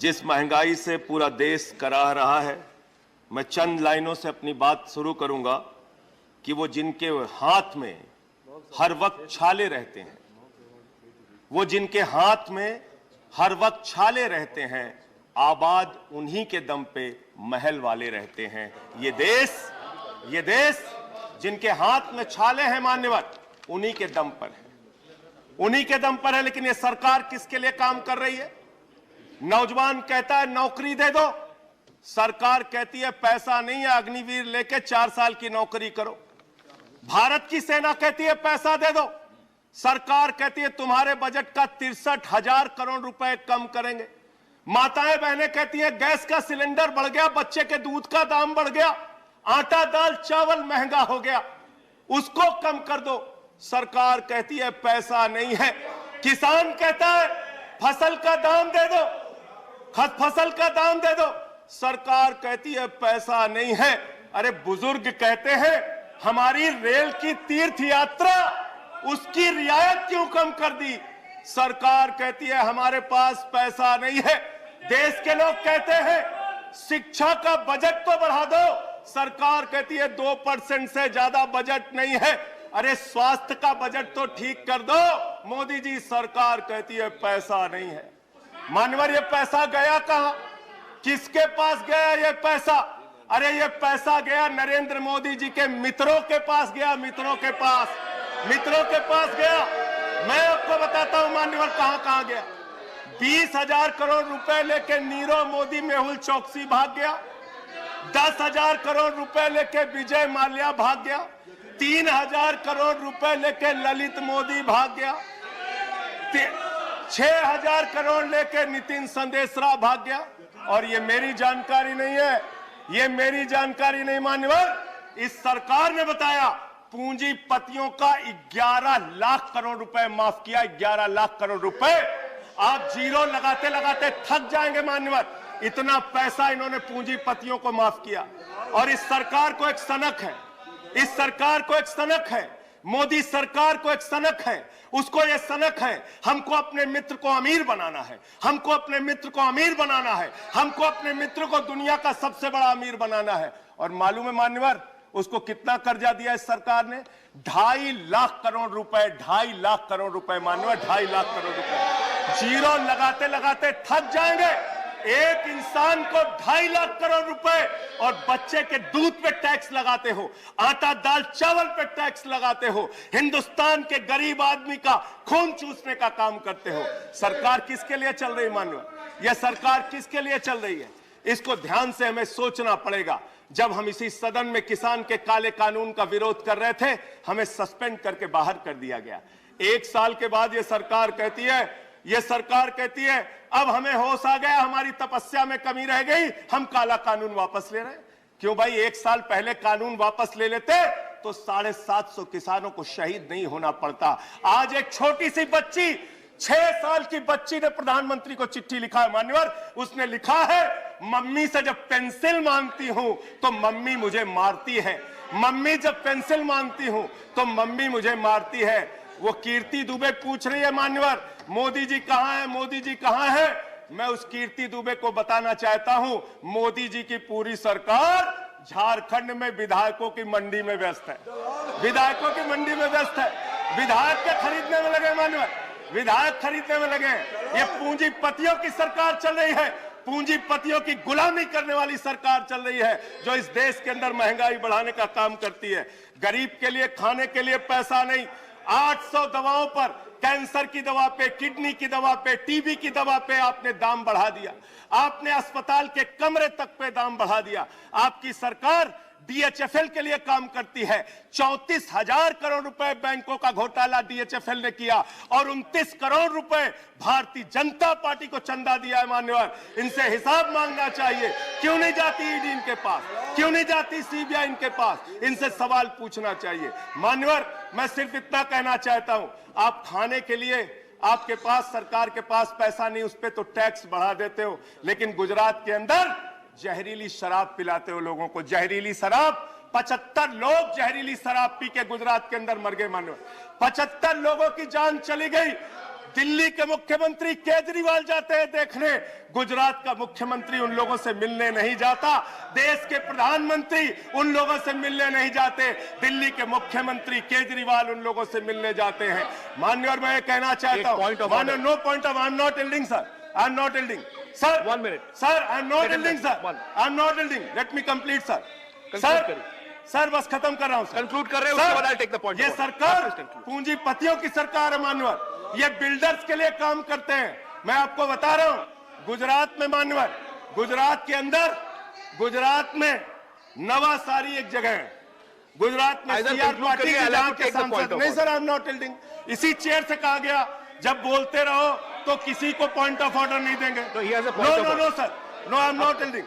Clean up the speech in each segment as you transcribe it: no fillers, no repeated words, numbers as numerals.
जिस महंगाई से पूरा देश कराह रहा है, मैं चंद लाइनों से अपनी बात शुरू करूंगा कि वो जिनके हाथ में हर वक्त छाले रहते हैं, वो जिनके हाथ में हर वक्त छाले रहते हैं, आबाद उन्हीं के दम पे महल वाले रहते हैं। ये देश जिनके हाथ में छाले हैं मान्यवर, उन्हीं के दम पर है, उन्हीं के दम पर है। लेकिन ये सरकार किसके लिए काम कर रही है? नौजवान कहता है नौकरी दे दो, सरकार कहती है पैसा नहीं है, अग्निवीर लेके 4 साल की नौकरी करो। भारत की सेना कहती है पैसा दे दो, सरकार कहती है तुम्हारे बजट का 63,000 करोड़ रुपए कम करेंगे। माताएं बहनें कहती हैं गैस का सिलेंडर बढ़ गया, बच्चे के दूध का दाम बढ़ गया, आटा दाल चावल महंगा हो गया, उसको कम कर दो, सरकार कहती है पैसा नहीं है। किसान कहता है फसल का दाम दे दो, फसल का दाम दे दो, सरकार कहती है पैसा नहीं है। अरे बुजुर्ग कहते हैं हमारी रेल की तीर्थ यात्रा, उसकी रियायत क्यों कम कर दी, सरकार कहती है हमारे पास पैसा नहीं है। देश के लोग कहते हैं शिक्षा का बजट तो बढ़ा दो, सरकार कहती है 2% से ज्यादा बजट नहीं है। अरे स्वास्थ्य का बजट तो ठीक कर दो, मोदी जी, सरकार कहती है पैसा नहीं है। मानवर ये पैसा गया कहां, किसके पास गया ये पैसा? अरे ये पैसा गया नरेंद्र मोदी जी के मित्रों के पास गया, मित्रों के पास गया। मैं आपको बताता हूं मान्यवर कहां गया। 20,000 करोड़ रुपए लेके नीरव मोदी मेहुल चौकसी भाग गया, 10,000 करोड़ रुपए लेके विजय माल्या भाग गया, 3,000 करोड़ रुपए लेके ललित मोदी भाग गया, 6,000 करोड़ लेके नितिन संदेशरा भाग गया। और ये मेरी जानकारी नहीं है, ये मेरी जानकारी नहीं मान्यवर, इस सरकार ने बताया पूंजीपतियों का 11 लाख करोड़ रुपए माफ किया। 11 लाख करोड़ रुपए आप जीरो लगाते लगाते थक जाएंगे मान्यवर, इतना पैसा इन्होंने पूंजीपतियों को माफ किया। और इस सरकार को एक सनक है, इस सरकार को एक सनक है, मोदी सरकार को एक सनक है, उसको ये सनक है हमको अपने मित्र को अमीर बनाना है, हमको अपने मित्र को अमीर बनाना है, हमको अपने मित्र को दुनिया का सबसे बड़ा अमीर बनाना है। और मालूम है मान्यवर उसको कितना कर्जा दिया इस सरकार ने? 2.5 लाख करोड़ रुपए, 2.5 लाख करोड़ रुपए मान्यवर, 2.5 लाख करोड़ रुपए। जीरो लगाते लगाते थक जाएंगे। एक इंसान को 2.5 लाख करोड़ रुपए और बच्चे के दूध पे टैक्स लगाते हो, आटा दाल चावल पे टैक्स लगाते हो, हिंदुस्तान के गरीब आदमी का खून चूसने का काम करते हो। सरकार किसके लिए चल रही मान्यवर? यह सरकार किसके लिए चल रही है? इसको ध्यान से हमें सोचना पड़ेगा। जब हम इसी सदन में किसान के काले कानून का विरोध कर रहे थे, हमें सस्पेंड करके बाहर कर दिया गया। 1 साल के बाद ये सरकार कहती है अब हमें होश आ गया, हमारी तपस्या में कमी रह गई, हम काला कानून वापस ले रहे हैं। क्यों भाई? 1 साल पहले कानून वापस ले लेते तो 750 किसानों को शहीद नहीं होना पड़ता। आज एक छोटी सी बच्ची, 6 साल की बच्ची ने प्रधानमंत्री को चिट्ठी लिखा है मान्यवर। उसने लिखा है मम्मी से जब पेंसिल मांगती हूं तो मम्मी मुझे मारती है, मम्मी जब पेंसिल मांगती हूं तो मम्मी मुझे मारती है। वो कीर्ति दुबे पूछ रही है मान्यवर मोदी जी कहां है, मोदी जी कहां है? मैं उस कीर्ति दुबे को बताना चाहता हूं मोदी जी की पूरी सरकार झारखंड में विधायकों की मंडी में व्यस्त है, विधायकों की मंडी में व्यस्त है। विधायक के खरीदने में लगे मान्यवर, विधायक खरीदने में लगे। ये पूंजीपतियों की सरकार चल रही है, पूंजीपतियों की गुलामी करने वाली सरकार चल रही है, जो इस देश के अंदर महंगाई बढ़ाने का काम करती है। गरीब के लिए खाने के लिए पैसा नहीं, 800 दवाओं पर, कैंसर की दवा पे, किडनी की दवा पे, टीबी की दवा पे आपने दाम बढ़ा दिया, आपने अस्पताल के कमरे तक पे दाम बढ़ा दिया। आपकी सरकार डीएचएफएल के लिए काम करती है। 34,000 करोड़ रुपए बैंकों का घोटाला डीएचएफएल ने किया और 29 करोड़ रुपए भारतीय जनता पार्टी को चंदा दिया है मान्यवर। इनसे हिसाब मांगना चाहिए। क्यों नहीं जाती ईडी इनके पास, क्यों नहीं जाती सीबीआई इनके पास? इनसे सवाल पूछना चाहिए मान्यवर। मैं सिर्फ इतना कहना चाहता हूं, आप खाने के लिए आपके पास, सरकार के पास पैसा नहीं, उस पर तो टैक्स बढ़ा देते हो, लेकिन गुजरात के अंदर जहरीली शराब पिलाते हो लोगों को, जहरीली शराब। 75 लोग जहरीली शराब पी के गुजरात के अंदर मर गए मानो, 75 लोगों की जान चली गई। दिल्ली के मुख्यमंत्री केजरीवाल जाते हैं देखने, गुजरात का मुख्यमंत्री उन लोगों से मिलने नहीं जाता, देश के प्रधानमंत्री उन लोगों से मिलने नहीं जाते, दिल्ली के मुख्यमंत्री केजरीवाल उन लोगों से मिलने जाते हैं। माननीय, और मैं ये कहना चाहता हूं, माननीय, no point of, I am not yielding sir, I am not yielding sir, 1 minute, sir, I am not yielding sir, I am not yielding, let me complete sir, sir बस खत्म कर रहा हूं सर, कंक्लूड कर रहे हैं, उसके बाद आई टेक द पॉइंट। ये सरकार पूंजीपतियों की सरकार है मान्यवर, ये बिल्डर्स के लिए काम करते हैं। मैं आपको बता रहा हूं, गुजरात में मान्यवर, गुजरात के अंदर, गुजरात में नवासारी एक जगह है, गुजरात में सीआर पाटिल के सांसद, नहीं sir, I am not yielding, इसी चेयर से कहा गया जब बोलते रहो तो किसी को पॉइंट ऑफ ऑर्डर नहीं देंगे। No sir, no, I am not yielding,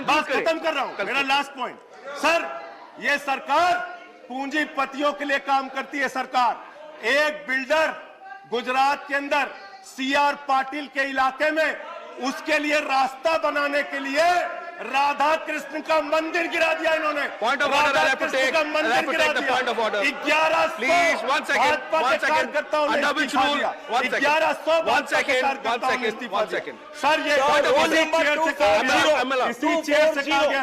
बात खत्म कर रहा हूं, मेरा लास्ट पॉइंट सर, ये सरकार पूंजीपतियों के लिए काम करती है। सरकार एक बिल्डर गुजरात के अंदर सीआर पाटिल के इलाके में, उसके लिए रास्ता बनाने के लिए राधा कृष्ण का मंदिर गिरा दिया इन्होंने। Point of order, Radha Krishna का मंदिर गिरा दिया। Point of order 1100 please, 1 second, 1 second, under which rule, 1 second, 1 second, 1 second, 1 second sir, ये इसी चेयर से कहा गया